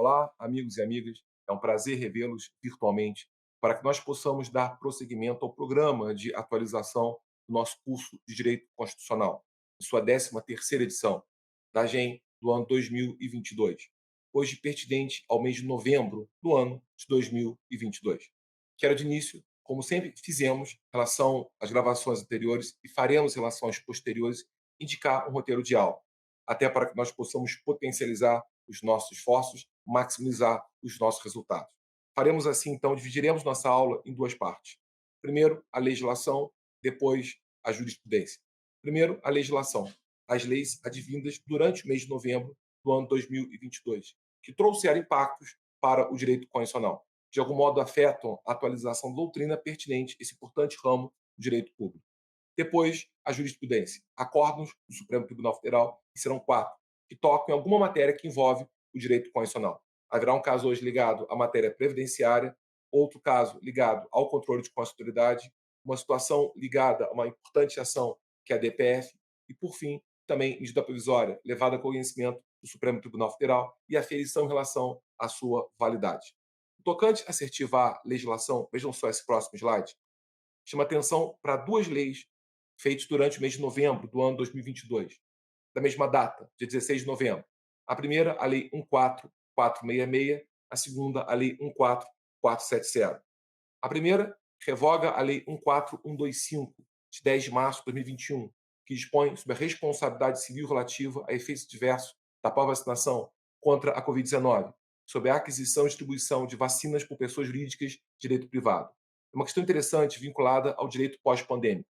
Olá, amigos e amigas. É um prazer revê-los virtualmente para que nós possamos dar prosseguimento ao programa de atualização do nosso curso de Direito Constitucional, em sua 13ª edição, da GEM do ano 2022, hoje pertinente ao mês de novembro do ano de 2022. Quero de início, como sempre fizemos em relação às gravações anteriores e faremos em relação às posteriores, indicar um roteiro de aula, até para que nós possamos potencializar os nossos esforços, maximizar os nossos resultados. Faremos assim, então, dividiremos nossa aula em duas partes. Primeiro, a legislação, depois, a jurisprudência. Primeiro, a legislação, as leis advindas durante o mês de novembro do ano 2022, que trouxeram impactos para o direito constitucional. De algum modo, afetam a atualização da doutrina pertinente a esse importante ramo do direito público. Depois, a jurisprudência, acórdãos do Supremo Tribunal Federal, que serão 4, que tocam em alguma matéria que envolve o direito constitucional. Haverá um caso hoje ligado à matéria previdenciária, outro caso ligado ao controle de constitucionalidade, uma situação ligada a uma importante ação que é a DPF, e, por fim, também medida provisória levada a conhecimento do Supremo Tribunal Federal e aferição em relação à sua validade. No tocante assertiva à legislação, vejam só esse próximo slide, chama atenção para duas leis feitas durante o mês de novembro do ano 2022, da mesma data, dia 16 de novembro. A primeira, a Lei 14466, a segunda, a Lei 14470. A primeira revoga a Lei 14125, de 10 de março de 2021, que dispõe sobre a responsabilidade civil relativa a efeitos diversos da pós-vacinação contra a Covid-19, sobre a aquisição e distribuição de vacinas por pessoas jurídicas de direito privado. É uma questão interessante vinculada ao direito pós-pandêmico.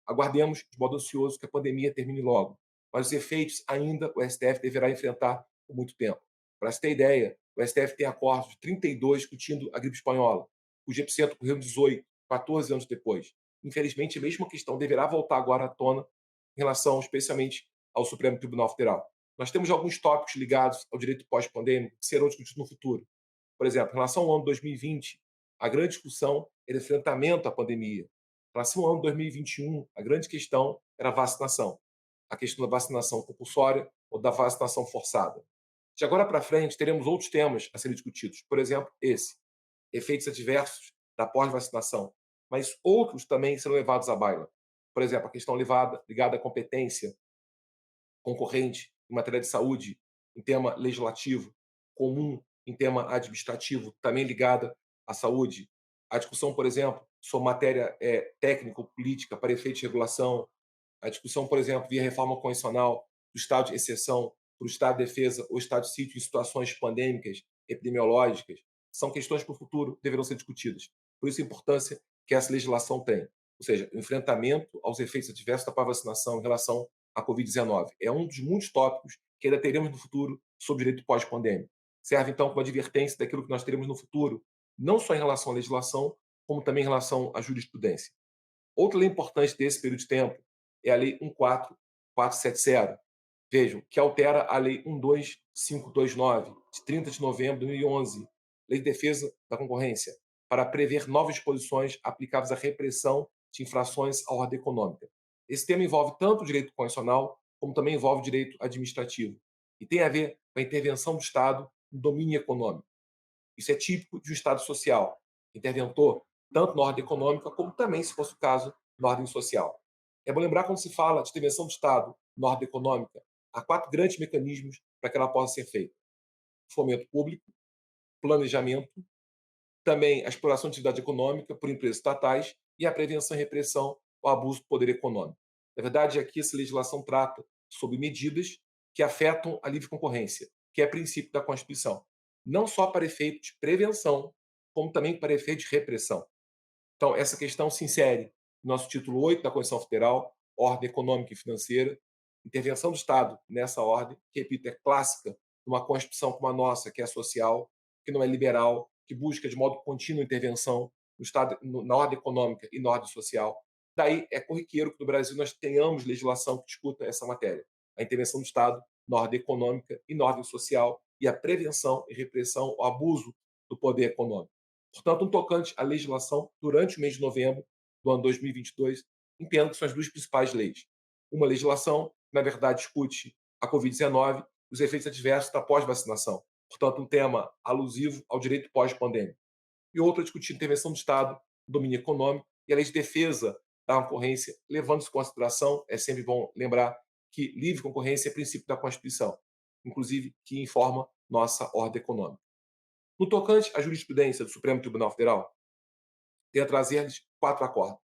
Aguardemos de modo ansioso que a pandemia termine logo, mas os efeitos ainda o STF deverá enfrentar por muito tempo. Para se ter ideia, o STF tem acordos de 32 discutindo a gripe espanhola, cujo epicentro ocorreu em 18, 14 anos depois. Infelizmente, a mesma questão deverá voltar agora à tona em relação especialmente ao Supremo Tribunal Federal. Nós temos alguns tópicos ligados ao direito pós-pandêmico que serão discutidos no futuro. Por exemplo, em relação ao ano 2020, a grande discussão era o enfrentamento à pandemia. Em relação ao ano 2021, a grande questão era a vacinação. A questão da vacinação compulsória ou da vacinação forçada. De agora para frente, teremos outros temas a serem discutidos. Por exemplo, esse, efeitos adversos da pós-vacinação. Mas outros também serão levados à baila. Por exemplo, a questão ligada à competência concorrente em matéria de saúde, em tema legislativo, comum em tema administrativo, também ligada à saúde. A discussão, por exemplo, sobre matéria técnico-política para efeito de regulação, a discussão, por exemplo, via reforma constitucional do estado de exceção para o estado de defesa ou estado de sítio em situações pandêmicas, epidemiológicas, são questões para o futuro que deverão ser discutidas. Por isso a importância que essa legislação tem. Ou seja, o enfrentamento aos efeitos adversos da vacinação em relação à Covid-19. É um dos muitos tópicos que ainda teremos no futuro sobre direito pós-pandêmico. Serve, então, como advertência daquilo que nós teremos no futuro, não só em relação à legislação, como também em relação à jurisprudência. Outra lei importante desse período de tempo é a Lei 14470, vejam, que altera a Lei 12529, de 30 de novembro de 2011, Lei de Defesa da Concorrência, para prever novas disposições aplicáveis à repressão de infrações à ordem econômica. Esse tema envolve tanto o direito constitucional, como também envolve o direito administrativo, e tem a ver com a intervenção do Estado no domínio econômico. Isso é típico de um Estado social, interventor, tanto na ordem econômica, como também, se fosse o caso, na ordem social. É bom lembrar, quando se fala de intervenção do Estado na ordem econômica, há 4 grandes mecanismos para que ela possa ser feita: fomento público, planejamento, também a exploração de atividade econômica por empresas estatais e a prevenção e repressão ao abuso do poder econômico. Na verdade, aqui essa legislação trata sobre medidas que afetam a livre concorrência, que é princípio da Constituição, não só para efeito de prevenção, como também para efeito de repressão. Então, essa questão se insere no nosso título 8 da Constituição Federal, Ordem Econômica e Financeira, intervenção do Estado nessa ordem, que, repito, é clássica numa Constituição como a nossa, que é social, que não é liberal, que busca de modo contínuo intervenção no Estado, na ordem econômica e na ordem social. Daí é corriqueiro que no Brasil nós tenhamos legislação que discuta essa matéria, a intervenção do Estado na ordem econômica e na ordem social e a prevenção e repressão ao abuso do poder econômico. Portanto, um tocante à legislação durante o mês de novembro do ano 2022, entendo que são as duas principais leis. Uma legislação, que, na verdade, discute a Covid-19 e os efeitos adversos da pós-vacinação, portanto, um tema alusivo ao direito pós-pandêmico. E outro é discutir a intervenção do Estado, o domínio econômico e a lei de defesa da concorrência, levando-se em consideração, é sempre bom lembrar, que livre concorrência é princípio da Constituição, inclusive que informa nossa ordem econômica. No tocante à jurisprudência do Supremo Tribunal Federal, tenho a trazer-lhes 4 acordos.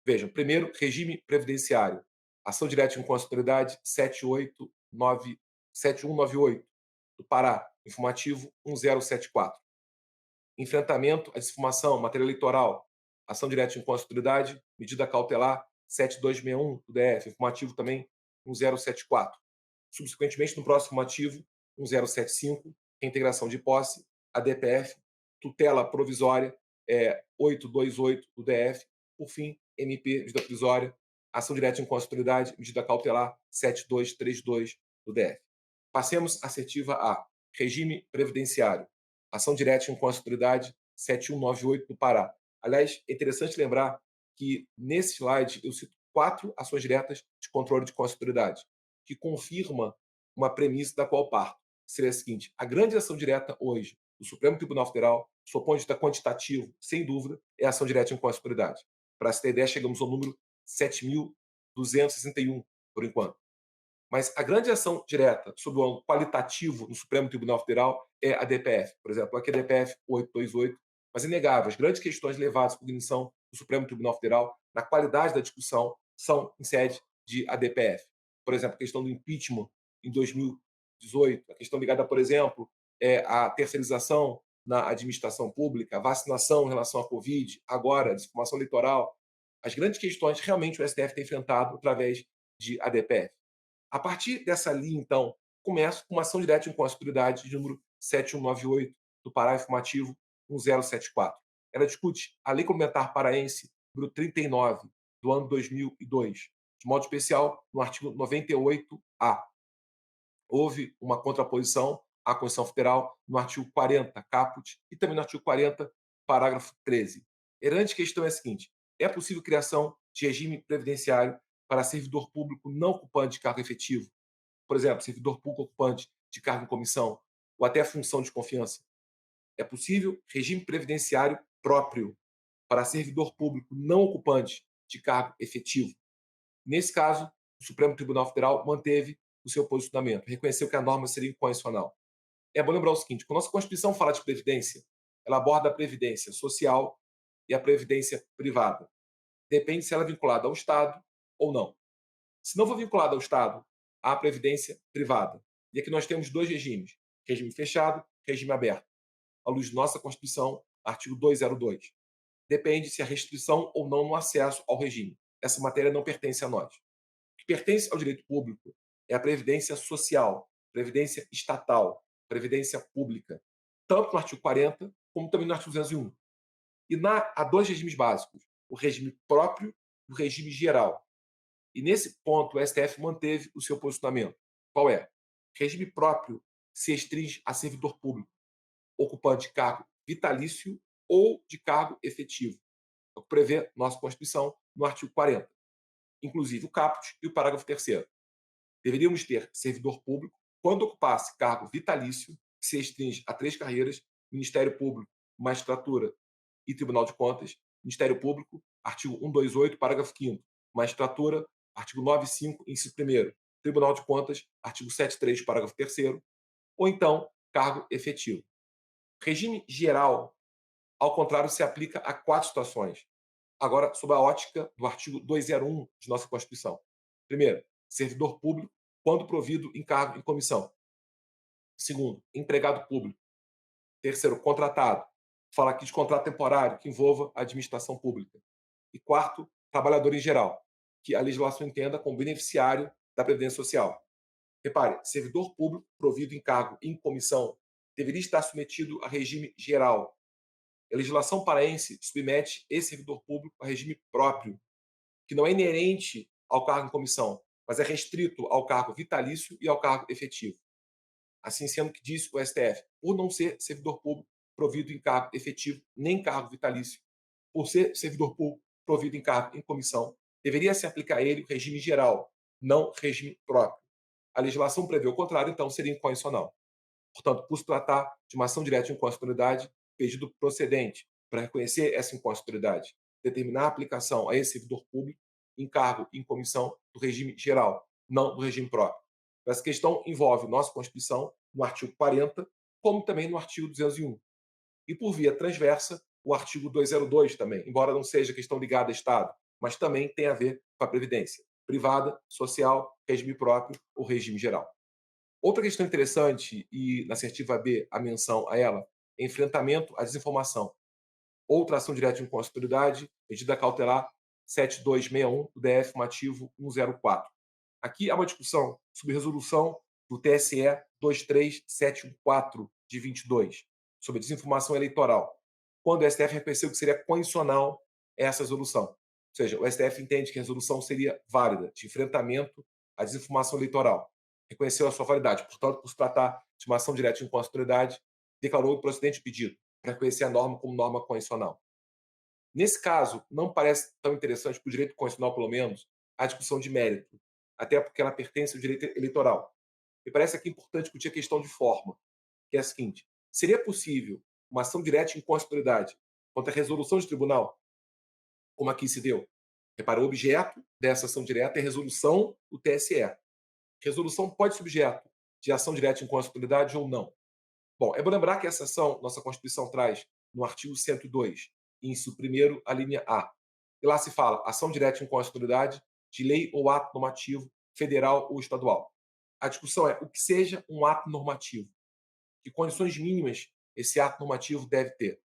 Vejam, primeiro, regime previdenciário. Ação direta de inconstitucionalidade 7198 do Pará, informativo 1074. Enfrentamento à desinformação, matéria eleitoral, ação direta de inconstitucionalidade, medida cautelar 7261 do DF, informativo também 1074. Subsequentemente, no próximo informativo 1075, reintegração de posse, ADPF, tutela provisória 828 do DF, por fim, MP, medida provisória, ação direta de inconstitucionalidade, medida cautelar 7232 do DF. Passemos assertiva a regime previdenciário, ação direta de inconstitucionalidade 7198 do Pará. Aliás, é interessante lembrar que nesse slide eu cito 4 ações diretas de controle de constitucionalidade, que confirma uma premissa da qual parto. Seria a seguinte: a grande ação direta hoje do Supremo Tribunal Federal, do ponto de vista quantitativo, sem dúvida, é a ação direta de inconstitucionalidade. Para se ter ideia, chegamos ao número 7.261, por enquanto. Mas a grande ação direta sobre o ângulo qualitativo no Supremo Tribunal Federal é a DPF. Por exemplo, aqui a DPF 828, mas é inegável, as grandes questões levadas por cognição do Supremo Tribunal Federal, na qualidade da discussão, são em sede de ADPF. Por exemplo, a questão do impeachment em 2018, a questão ligada, por exemplo, à terceirização na administração pública, a vacinação em relação à Covid, agora a desinformação eleitoral. As grandes questões realmente o STF tem enfrentado através de ADPF. A partir dessa linha, então, começa com uma ação direta de inconstitucionalidade de número 7198 do Pará Informativo 1074. Ela discute a Lei Complementar Paraense número 39 do ano 2002, de modo especial no artigo 98A. Houve uma contraposição à Constituição Federal no artigo 40, caput, e também no artigo 40, parágrafo 13. A grande questão é a seguinte: é possível criação de regime previdenciário para servidor público não ocupante de cargo efetivo, por exemplo, servidor público ocupante de cargo em comissão, ou até função de confiança? É possível regime previdenciário próprio para servidor público não ocupante de cargo efetivo. Nesse caso, o Supremo Tribunal Federal manteve o seu posicionamento, reconheceu que a norma seria inconstitucional. É bom lembrar o seguinte: quando a nossa Constituição fala de previdência, ela aborda a previdência social e a previdência privada. Depende se ela é vinculada ao Estado ou não. Se não for vinculada ao Estado, há a previdência privada. E aqui nós temos 2 regimes: regime fechado, regime aberto. À luz de nossa Constituição, artigo 202. Depende se há restrição ou não no acesso ao regime. Essa matéria não pertence a nós. O que pertence ao direito público é a previdência social, previdência estatal, previdência pública, tanto no artigo 40 como também no artigo 201. Há 2 regimes básicos: o regime próprio e o regime geral. E nesse ponto o STF manteve o seu posicionamento. Qual é? Regime próprio se restringe a servidor público, ocupante de cargo vitalício ou de cargo efetivo. É o que prevê nossa Constituição no artigo 40. Inclusive o caput e o parágrafo 3º. Deveríamos ter servidor público quando ocupasse cargo vitalício, que se restringe a 3 carreiras: Ministério Público, Magistratura e Tribunal de Contas. Ministério Público, artigo 128, parágrafo 5º. Magistratura, artigo 95, inciso 1º. Tribunal de Contas, artigo 73, parágrafo 3º. Ou então, cargo efetivo. Regime geral, ao contrário, se aplica a 4 situações. Agora, sob a ótica do artigo 201 de nossa Constituição. Primeiro, servidor público quando provido em cargo em comissão. Segundo, empregado público. Terceiro, contratado. Fala aqui de contrato temporário que envolva a administração pública. E quarto, trabalhador em geral, que a legislação entenda como beneficiário da Previdência Social. Repare, servidor público provido em cargo em comissão deveria estar submetido a regime geral. A legislação paraense submete esse servidor público a regime próprio, que não é inerente ao cargo em comissão, mas é restrito ao cargo vitalício e ao cargo efetivo. Assim sendo que diz o STF, por não ser servidor público provido em cargo efetivo nem cargo vitalício, por ser servidor público provido em cargo em comissão, deveria se aplicar a ele o regime geral, não regime próprio. A legislação prevê o contrário, então seria inconstitucional. Portanto, por se tratar de uma ação direta de inconstitucionalidade, pedido procedente para reconhecer essa inconstitucionalidade, determinar a aplicação a esse servidor público, encargo em comissão do regime geral, não do regime próprio. Essa questão envolve nossa Constituição, no artigo 40, como também no artigo 201. E, por via transversa, o artigo 202 também, embora não seja questão ligada a Estado, mas também tem a ver com a Previdência privada, social, regime próprio ou regime geral. Outra questão interessante, e na assertiva B a menção a ela, é enfrentamento à desinformação. Outra ação direta de inconstitucionalidade, medida cautelar 7261 do DF Mativo 104. Aqui há uma discussão sobre resolução do TSE 23714 de 22, sobre desinformação eleitoral, quando o STF reconheceu que seria condicional essa resolução. Ou seja, o STF entende que a resolução seria válida de enfrentamento à desinformação eleitoral. Reconheceu a sua validade. Portanto, por se tratar de uma ação direta de inconstitucionalidade, declarou o procedente pedido para reconhecer a norma como norma condicional. Nesse caso, não parece tão interessante para o direito constitucional, pelo menos, a discussão de mérito, até porque ela pertence ao direito eleitoral. Me parece aqui importante discutir a questão de forma, que é a seguinte: seria possível uma ação direta de inconstitucionalidade contra a resolução de tribunal, como aqui se deu? Repara, o objeto dessa ação direta é a resolução do TSE. Resolução pode ser objeto de ação direta de inconstitucionalidade ou não. Bom, é bom lembrar que essa ação, nossa Constituição traz no artigo 102, inciso 1º, a linha A. E lá se fala ação direta de inconstitucionalidade de lei ou ato normativo federal ou estadual. A discussão é o que seja um ato normativo. Que condições mínimas esse ato normativo deve ter.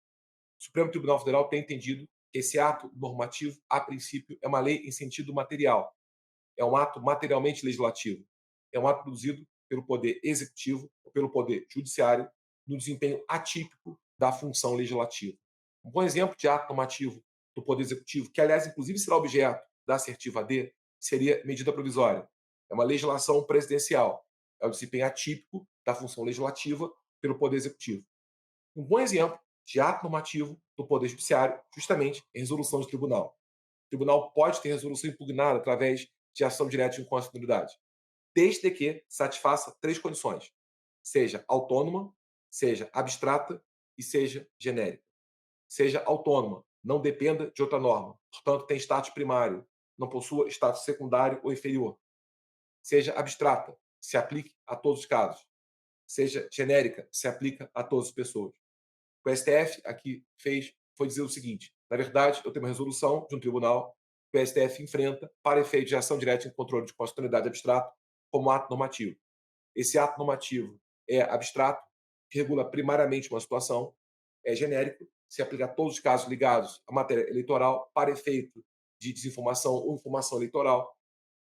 O Supremo Tribunal Federal tem entendido que esse ato normativo, a princípio, é uma lei em sentido material. É um ato materialmente legislativo. É um ato produzido pelo Poder Executivo ou pelo Poder Judiciário no desempenho atípico da função legislativa. Um bom exemplo de ato normativo do Poder Executivo, que, aliás, inclusive será objeto da assertiva D, seria medida provisória. É uma legislação presidencial. É o desempenho atípico da função legislativa pelo Poder Executivo. Um bom exemplo de ato normativo do Poder Judiciário, justamente, é resolução de tribunal. O tribunal pode ter resolução impugnada através de ação direta de inconstitucionalidade, desde que satisfaça três condições: seja autônoma, seja abstrata e seja genérica. Seja autônoma, não dependa de outra norma, portanto, tem status primário, não possua status secundário ou inferior. Seja abstrata, se aplique a todos os casos. Seja genérica, se aplica a todas as pessoas. O que o STF aqui fez foi dizer o seguinte: na verdade, eu tenho uma resolução de um tribunal que o STF enfrenta para efeito de ação direta em controle de constitucionalidade abstrato como ato normativo. Esse ato normativo é abstrato, que regula primariamente uma situação, é genérico, se aplica a todos os casos ligados à matéria eleitoral para efeito de desinformação ou informação eleitoral,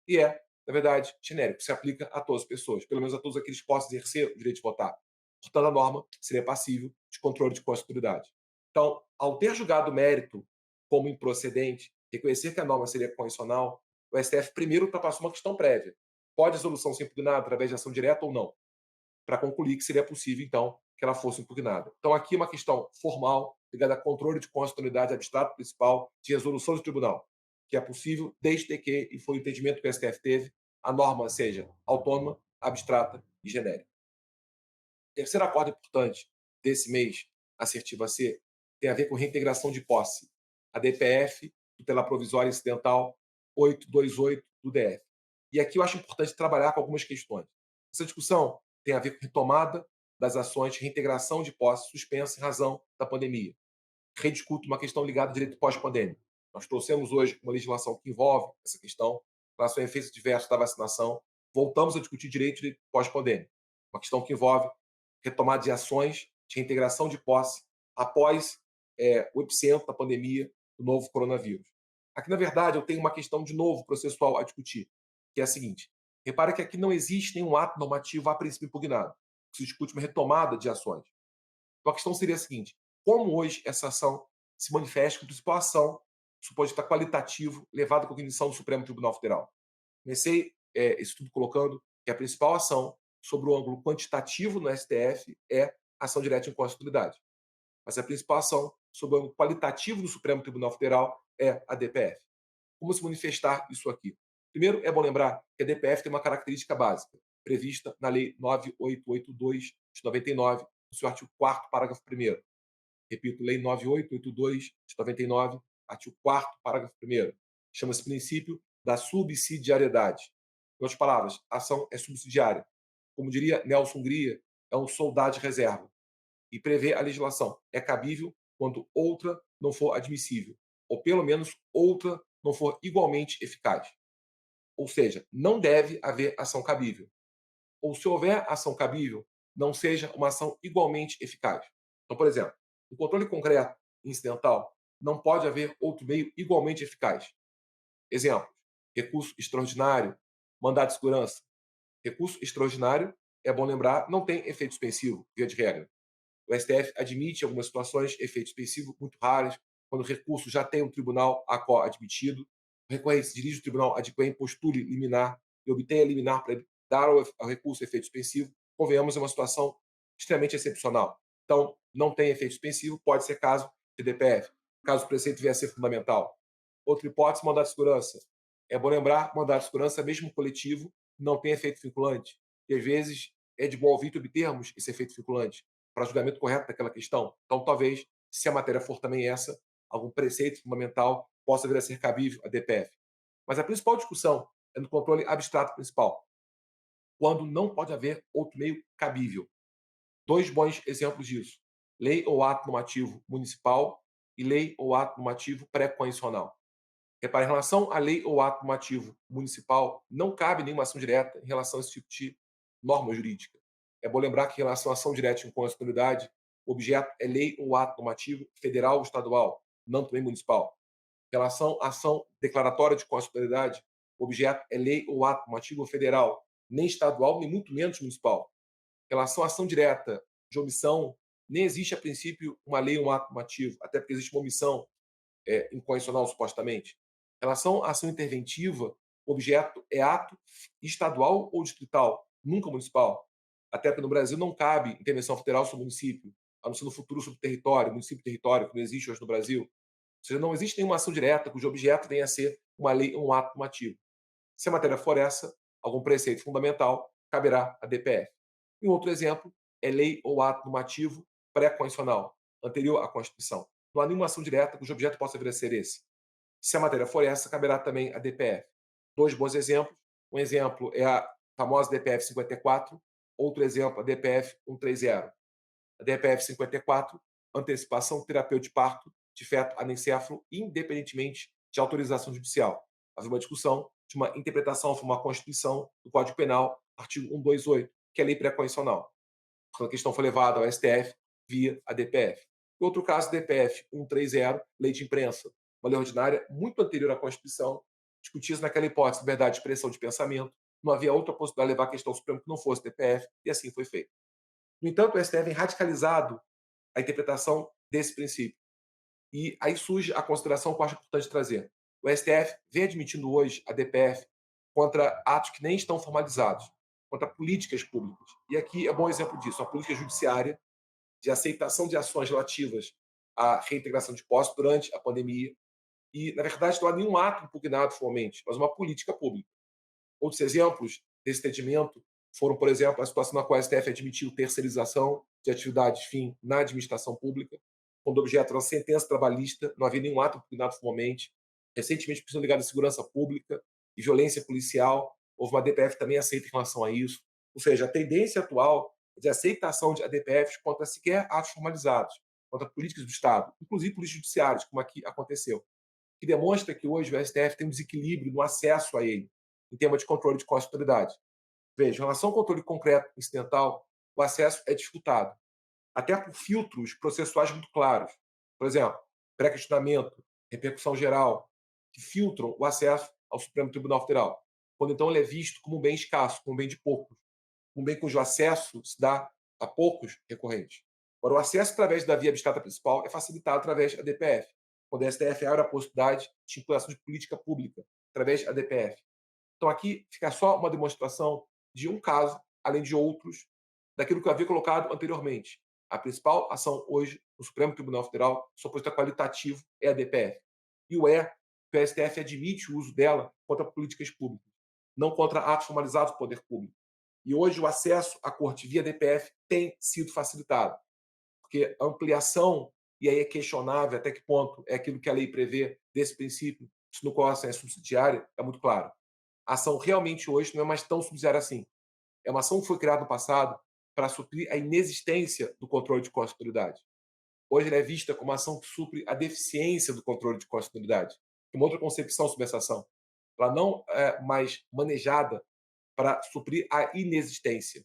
e é, na verdade, genérico, se aplica a todas as pessoas, pelo menos a todos aqueles que possam exercer o direito de votar. Portanto, a norma seria passível de controle de constitucionalidade. Então, ao ter julgado o mérito como improcedente, reconhecer que a norma seria condicional, o STF primeiro ultrapassou uma questão prévia. Pode a resolução ser impugnada através de ação direta ou não? Para concluir que seria possível, então, que ela fosse impugnada. Então, aqui uma questão formal ligada a controle de constitucionalidade abstrato principal de resolução do tribunal, que é possível desde que, e foi o entendimento que o STF teve, a norma seja autônoma, abstrata e genérica. Terceiro acordo importante desse mês, assertiva C, tem a ver com reintegração de posse. A DPF, tutela provisória incidental 828 do DF. E aqui eu acho importante trabalhar com algumas questões. Essa discussão tem a ver com retomada das ações de reintegração de posse suspensa em razão da pandemia. Rediscuto uma questão ligada ao direito pós-pandêmico. Nós trouxemos hoje uma legislação que envolve essa questão, em relação a efeitos diversos da vacinação. Voltamos a discutir direito pós-pandêmico. Uma questão que envolve retomada de ações de reintegração de posse após o epicentro da pandemia do novo coronavírus. Aqui, na verdade, eu tenho uma questão de novo processual a discutir, que é a seguinte: repare que aqui não existe nenhum ato normativo a princípio impugnado. Se discute uma retomada de ações. Então, a questão seria a seguinte: como hoje essa ação se manifesta com a principal ação, suposto estar qualitativo, levada à cognição do Supremo Tribunal Federal? Comecei esse tudo colocando que a principal ação sobre o ângulo quantitativo no STF é a ação direta de inconstitucionalidade. Mas a principal ação sobre o ângulo qualitativo do Supremo Tribunal Federal é a DPF. Como se manifestar isso aqui? Primeiro, é bom lembrar que a DPF tem uma característica básica. prevista na Lei 9882 de 99, no seu artigo 4º, parágrafo 1º. Repito, Lei 9882 de 99, artigo 4º, parágrafo 1º. Chama-se princípio da subsidiariedade. Em outras palavras, a ação é subsidiária. Como diria Nelson Hungria, é um soldado de reserva. E prevê a legislação. É cabível quando outra não for admissível, ou pelo menos outra não for igualmente eficaz. Ou seja, não deve haver ação cabível. Ou se houver ação cabível, não seja uma ação igualmente eficaz. Então, por exemplo, no controle concreto e incidental, não pode haver outro meio igualmente eficaz. Exemplos: recurso extraordinário, mandado de segurança. Recurso extraordinário, é bom lembrar, não tem efeito suspensivo, via de regra. O STF admite, em algumas situações, efeito suspensivo muito raros, quando o recurso já tem um tribunal a qual admitido, o recorrente se dirige ao tribunal adquém, postule liminar e obtenha liminar para dar ao recurso efeito suspensivo, convenhamos, é uma situação extremamente excepcional. Então, não tem efeito suspensivo, pode ser caso de DPF, caso o preceito vier a ser fundamental. Outra hipótese, mandado de segurança. É bom lembrar, mandado de segurança, mesmo coletivo, não tem efeito vinculante. E às vezes é de bom ouvir obtermos esse efeito vinculante para julgamento correto daquela questão. Então, talvez, se a matéria for também essa, algum preceito fundamental possa vir a ser cabível a DPF. Mas a principal discussão é no controle abstrato principal, quando não pode haver outro meio cabível. Dois bons exemplos disso: lei ou ato normativo municipal e lei ou ato normativo pré-condicional. Repare, em relação à lei ou ato normativo municipal, não cabe nenhuma ação direta em relação a esse tipo de norma jurídica. É bom lembrar que, em relação à ação direta de inconstitucionalidade, o objeto é lei ou ato normativo federal ou estadual, não também municipal. Em relação à ação declaratória de constitucionalidade, o objeto é lei ou ato normativo federal, nem estadual, nem muito menos municipal. Em relação à ação direta de omissão, nem existe, a princípio, uma lei ou um ato normativo, até porque existe uma omissão inconstitucional, supostamente. Em relação à ação interventiva, o objeto é ato estadual ou distrital, nunca municipal. Até porque no Brasil não cabe intervenção federal sobre o município, a não ser no futuro sobre o território, município-território, que não existe hoje no Brasil. Ou seja, não existe nenhuma ação direta cujo objeto venha a ser uma lei ou um ato normativo. Se a matéria for essa, algum preceito fundamental, caberá a DPF. E um outro exemplo é lei ou ato normativo pré-constitucional, anterior à Constituição. Não há nenhuma ação direta cujo objeto possa vir a ser esse. Se a matéria for essa, caberá também a DPF. Dois bons exemplos. Um exemplo é a famosa DPF 54, outro exemplo, a DPF 130. A DPF 54, antecipação terapêutica de parto de feto anencéfalo, independentemente de autorização judicial. Havia uma discussão de uma interpretação de uma Constituição do Código Penal, artigo 128, que é lei pré-constitucional. Quando a questão foi levada ao STF via a DPF. E outro caso, DPF 130, lei de imprensa, uma lei ordinária muito anterior à Constituição, discutia naquela hipótese de liberdade de expressão de pensamento, não havia outra possibilidade de levar a questão ao Supremo que não fosse DPF, e assim foi feito. No entanto, o STF tem radicalizado a interpretação desse princípio. E aí surge a consideração que eu acho importante trazer. O STF vem admitindo hoje a DPF contra atos que nem estão formalizados, contra políticas públicas. E aqui é um bom exemplo disso, a política judiciária de aceitação de ações relativas à reintegração de postos durante a pandemia. E, na verdade, não há nenhum ato impugnado formalmente, mas uma política pública. Outros exemplos desse entendimento foram, por exemplo, a situação na qual a STF admitiu terceirização de atividades fim na administração pública, quando o objeto era uma sentença trabalhista, não havia nenhum ato impugnado formalmente. Recentemente, questão ligada à segurança pública e violência policial, houve uma DPF também aceita em relação a isso. Ou seja, a tendência atual é de aceitação de ADPFs contra sequer atos formalizados, contra políticas do Estado, inclusive políticas judiciárias, como aqui aconteceu, que demonstra que hoje o STF tem um desequilíbrio no acesso a ele, em termos de controle de constitucionalidade. Veja, em relação ao controle concreto incidental, o acesso é dificultado, até por filtros processuais muito claros. Por exemplo, pré-questionamento, repercussão geral, que filtram o acesso ao Supremo Tribunal Federal, quando então ele é visto como um bem escasso, como um bem de poucos, um bem cujo acesso se dá a poucos recorrentes. Agora, o acesso através da via abstrata principal é facilitado através da DPF, quando a STF abre a possibilidade de implantação de política pública através da DPF. Então, aqui fica só uma demonstração de um caso, além de outros, daquilo que eu havia colocado anteriormente. A principal ação hoje no Supremo Tribunal Federal, do ponto de vista qualitativo, é a DPF. E o que o STF admite o uso dela contra políticas públicas, não contra atos formalizados do poder público. E hoje o acesso à corte via DPF tem sido facilitado, porque a ampliação, e aí é questionável até que ponto é aquilo que a lei prevê desse princípio, se no qual a ação é subsidiária, é muito claro. A ação realmente hoje não é mais tão subsidiária assim. É uma ação que foi criada no passado para suprir a inexistência do controle de constitucionalidade. Hoje ela é vista como uma ação que supre a deficiência do controle de constitucionalidade. Tem uma outra concepção sobre essa ação. Ela não é mais manejada para suprir a inexistência.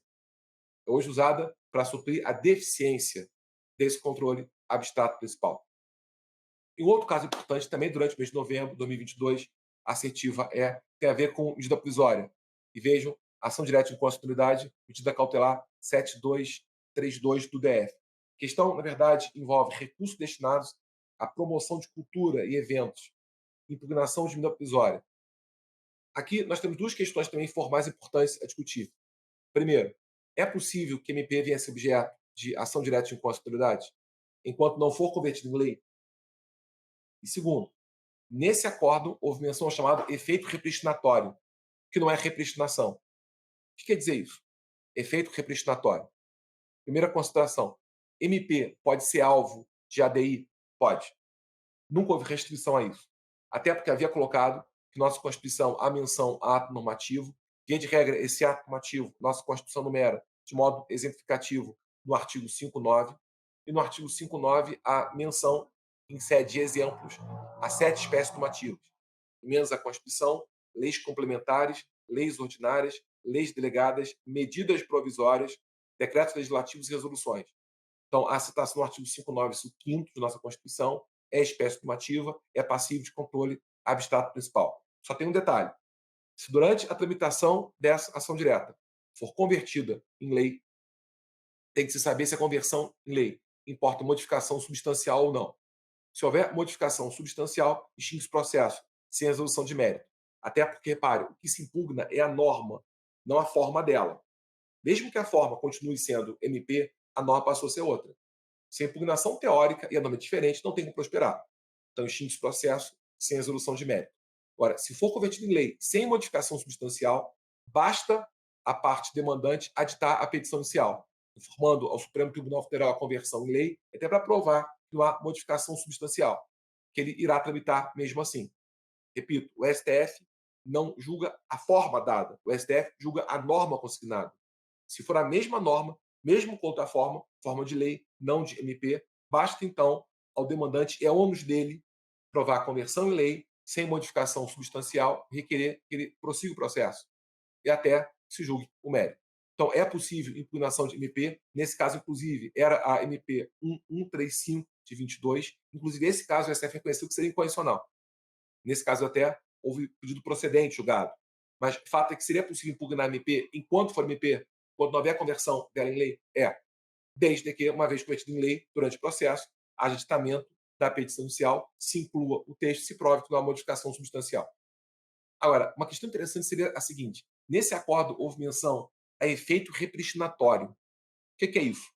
É hoje usada para suprir a deficiência desse controle abstrato principal. E um outro caso importante também, durante o mês de novembro de 2022, a assertiva tem a ver com medida provisória. E vejam, ação direta de inconstitucionalidade, medida cautelar 7232 do DF. A questão, na verdade, envolve recursos destinados à promoção de cultura e eventos, impugnação de medida provisória. Aqui nós temos duas questões também formais importantes a discutir. Primeiro, é possível que MP venha a ser objeto de ação direta de inconstitucionalidade enquanto não for convertido em lei? E segundo, nesse acórdão houve menção ao chamado efeito repristinatório, que não é repristinação. O que quer dizer isso? Efeito repristinatório. Primeira consideração: MP pode ser alvo de ADI? Pode. Nunca houve restrição a isso. Até porque havia colocado que nossa Constituição há menção a ato normativo. Via de regra, esse ato normativo, nossa Constituição numera de modo exemplificativo no artigo 5.9. E no artigo 5.9 há menção, em sede de exemplos, a 7 espécies normativas. Emendas à Constituição, leis complementares, leis ordinárias, leis delegadas, medidas provisórias, decretos legislativos e resoluções. Então, a citação no artigo 5.9, inciso 5º de nossa Constituição, é espécie normativa, é passivo de controle abstrato principal. Só tem um detalhe: se durante a tramitação dessa ação direta for convertida em lei, tem que se saber se a conversão em lei importa modificação substancial ou não. Se houver modificação substancial, extingue-se o processo, sem resolução de mérito. Até porque, repare, o que se impugna é a norma, não a forma dela. Mesmo que a forma continue sendo MP, a norma passou a ser outra. Se a impugnação teórica e a norma é diferente, não tem como prosperar. Então, extingue-se o processo sem resolução de mérito. Agora, se for convertido em lei sem modificação substancial, basta a parte demandante aditar a petição inicial, informando ao Supremo Tribunal Federal a conversão em lei, até para provar que não há modificação substancial, que ele irá tramitar mesmo assim. Repito, o STF não julga a forma dada, o STF julga a norma consignada. Se for a mesma norma, mesmo quanto à forma de lei, não de MP, basta então ao demandante, é ônus dele, provar a conversão em lei, sem modificação substancial, requerer que ele prossiga o processo e até que se julgue o mérito. Então, é possível impugnação de MP, nesse caso, inclusive, era a MP 1135 de 22, inclusive, nesse caso, o STF reconheceu que seria incondicional. Nesse caso, até houve pedido procedente julgado. Mas o fato é que seria possível impugnar a MP enquanto for MP, quando não houver conversão dela em lei? É. Desde que, uma vez convertida em lei, durante o processo, haja aditamento da petição inicial, se inclua o texto e se prove que não há modificação substancial. Agora, uma questão interessante seria a seguinte: nesse acordo houve menção a efeito repristinatório. O que é isso?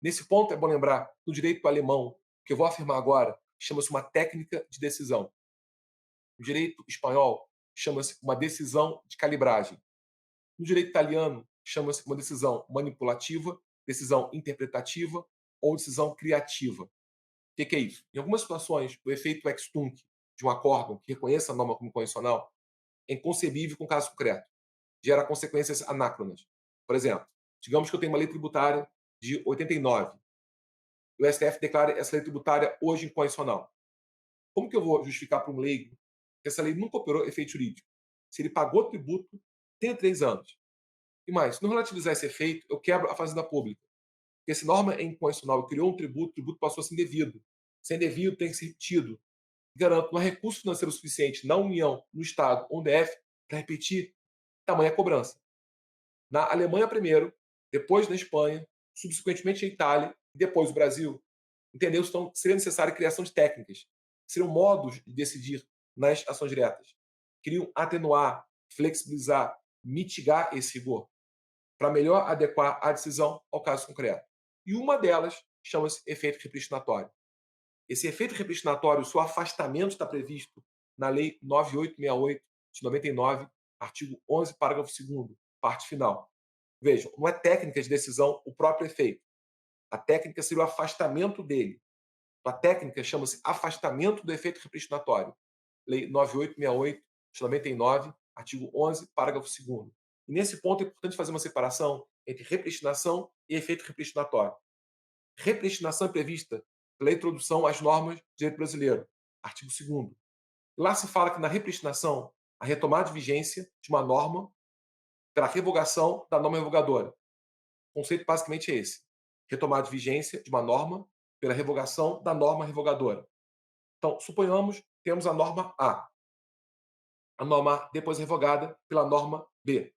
Nesse ponto, é bom lembrar, no direito alemão, que eu vou afirmar agora, chama-se uma técnica de decisão. No direito espanhol, chama-se uma decisão de calibragem. No direito italiano, chama-se uma decisão manipulativa, decisão interpretativa ou decisão criativa. O que é isso? Em algumas situações, o efeito ex tunc de um acórdão que reconheça a norma como condicional é inconcebível com o caso concreto. Gera consequências anacronas. Por exemplo, digamos que eu tenho uma lei tributária de 89. O STF declara essa lei tributária hoje incondicional. Como que eu vou justificar para um leigo que essa lei nunca operou efeito jurídico? Se ele pagou tributo, tem 3 anos. E mais, se não relativizar esse efeito, eu quebro a fazenda pública. Porque se norma é inconstitucional e criou um tributo, o tributo passou a ser indevido. Se é indevido, tem que ser repetido. Garanto, não há recurso financeiro suficiente na União, no Estado ou no DF para repetir tamanha cobrança. Na Alemanha primeiro, depois na Espanha, subsequentemente na Itália e depois o Brasil, entendeu? Então, seria necessária a criação de técnicas, que seriam modos de decidir nas ações diretas. Queriam atenuar, flexibilizar, mitigar esse rigor, para melhor adequar a decisão ao caso concreto. E uma delas chama-se efeito repristinatório. Esse efeito repristinatório, seu afastamento está previsto na Lei 9868 de 99, artigo 11, parágrafo 2º, parte final. Vejam, não é técnica de decisão o próprio efeito. A técnica seria o afastamento dele. A técnica chama-se afastamento do efeito repristinatório. Lei 9868, de 99, artigo 11, parágrafo 2º. E nesse ponto é importante fazer uma separação entre repristinação e efeito repristinatório. Repristinação é prevista pela introdução às normas do direito brasileiro, artigo 2º. Lá se fala que na repristinação, a retomada de vigência de uma norma pela revogação da norma revogadora. O conceito basicamente é esse: retomada de vigência de uma norma pela revogação da norma revogadora. Então, suponhamos que temos a norma A. A norma A depois revogada pela norma B.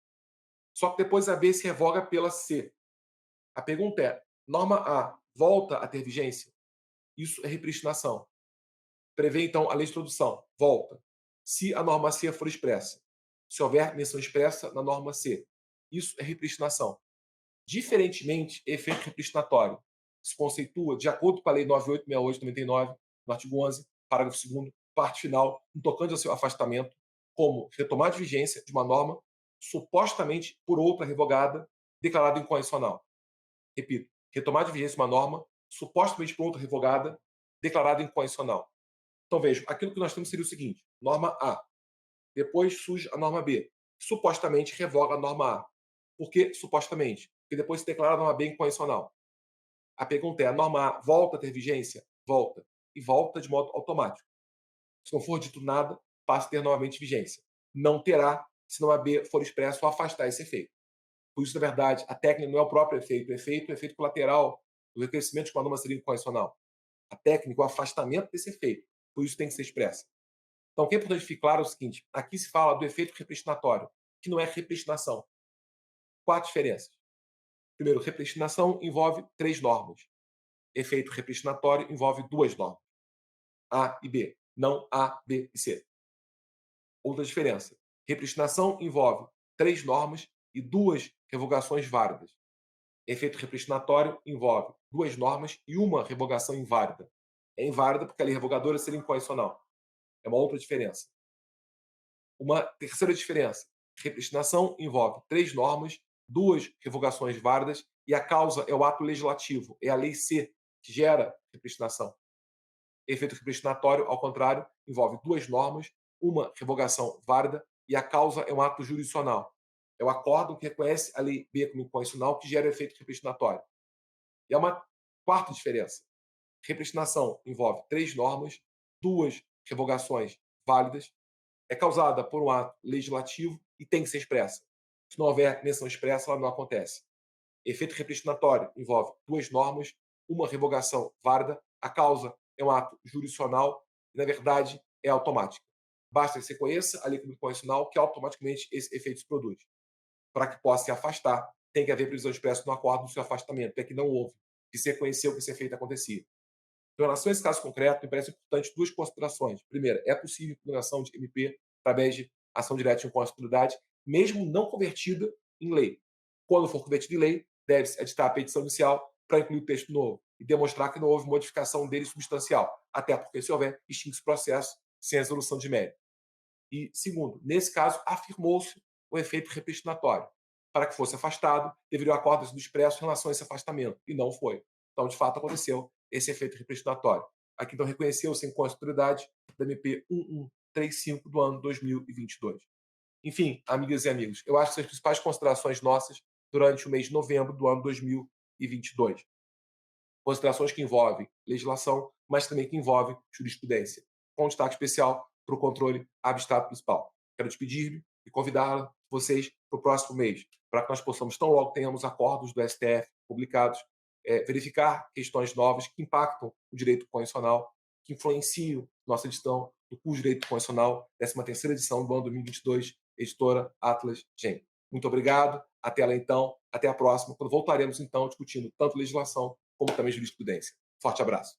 Só que depois a B se revoga pela C. A pergunta é: norma A volta a ter vigência? Isso é repristinação. Prevê, então, a lei de introdução. Volta. Se a norma C for expressa. Se houver menção expressa na norma C. Isso é repristinação. Diferentemente, efeito repristinatório se conceitua de acordo com a Lei 9868/99, no artigo 11, parágrafo 2º, parte final, no tocante ao seu afastamento, como retomada de vigência de uma norma supostamente por outra revogada, declarada inconstitucional. Repito, retomada de vigência de uma norma supostamente por outra revogada, declarada inconstitucional. Então, vejam, aquilo que nós temos seria o seguinte: norma A. Depois surge a norma B, que supostamente revoga a norma A. Por que supostamente? Porque depois se declara a norma B inconstitucional. A pergunta é: a norma A volta a ter vigência? Volta. E volta de modo automático. Se não for dito nada, passa a ter novamente vigência. Não terá se não a B for expresso ou afastar esse efeito. Por isso, na verdade, a técnica não é o próprio efeito. O efeito é o efeito colateral do reconhecimento de que uma norma seria inconstitucional. A técnica é o afastamento desse efeito. Por isso tem que ser expressa. Então, o que é importante ficar claro é o seguinte: aqui se fala do efeito repristinatório, que não é repristinação. Quatro diferenças. Primeiro, repristinação envolve 3 normas. Efeito repristinatório envolve 2 normas. A e B, não A, B e C. Outra diferença. Repristinação envolve 3 normas e 2 revogações válidas. Efeito repristinatório envolve 2 normas e uma revogação inválida. É inválida porque a lei revogadora seria inconstitucional. É uma outra diferença. Uma terceira diferença: repristinação envolve 3 normas, 2 revogações válidas e a causa é o ato legislativo, é a lei C que gera repristinação. Efeito repristinatório, ao contrário, envolve 2 normas, uma revogação válida e a causa é um ato jurisdicional. É o acórdão que reconhece a lei B como inconstitucional que gera o efeito repristinatório. E há uma quarta diferença: repristinação envolve 3 normas, 2 revogações válidas, é causada por um ato legislativo e tem que ser expressa. Se não houver menção expressa, ela não acontece. Efeito repristinatório envolve 2 normas, uma revogação válida, a causa é um ato jurisdicional e, na verdade, é automática. Basta que você conheça a lei constitucional que automaticamente esse efeito se produz. Para que possa se afastar, tem que haver previsão expressa no acordo do seu afastamento, é que não houve, que você conheceu que esse efeito acontecia. Em relação a esse caso concreto, me parece importante 2 considerações. Primeira, é possível impugnação de MP através de ação direta de inconstitucionalidade, mesmo não convertida em lei. Quando for convertida em lei, deve-se editar a petição inicial para incluir o texto novo e demonstrar que não houve modificação dele substancial, até porque, se houver, extingue-se o processo sem resolução de mérito. E, segundo, nesse caso, afirmou-se o efeito repristinatório. Para que fosse afastado, deveria o acordo ter sido expresso em relação a esse afastamento, e não foi. Então, de fato, aconteceu esse efeito repristinatório. Aqui, então, reconheceu-se a inconstitucionalidade da MP 1135 do ano 2022. Enfim, amigas e amigos, eu acho que são as principais considerações nossas durante o mês de novembro do ano 2022. Considerações que envolvem legislação, mas também que envolvem jurisprudência, com destaque especial para o controle abstrato principal. Quero despedir-me e convidar vocês para o próximo mês, para que nós possamos, tão logo tenhamos acordos do STF publicados, verificar questões novas que impactam o direito constitucional, que influenciam nossa edição do curso de Direito Constitucional, 13ª edição do ano 2022, editora Atlas Gen. Muito obrigado, até lá então, até a próxima, quando voltaremos então discutindo tanto legislação como também jurisprudência. Forte abraço.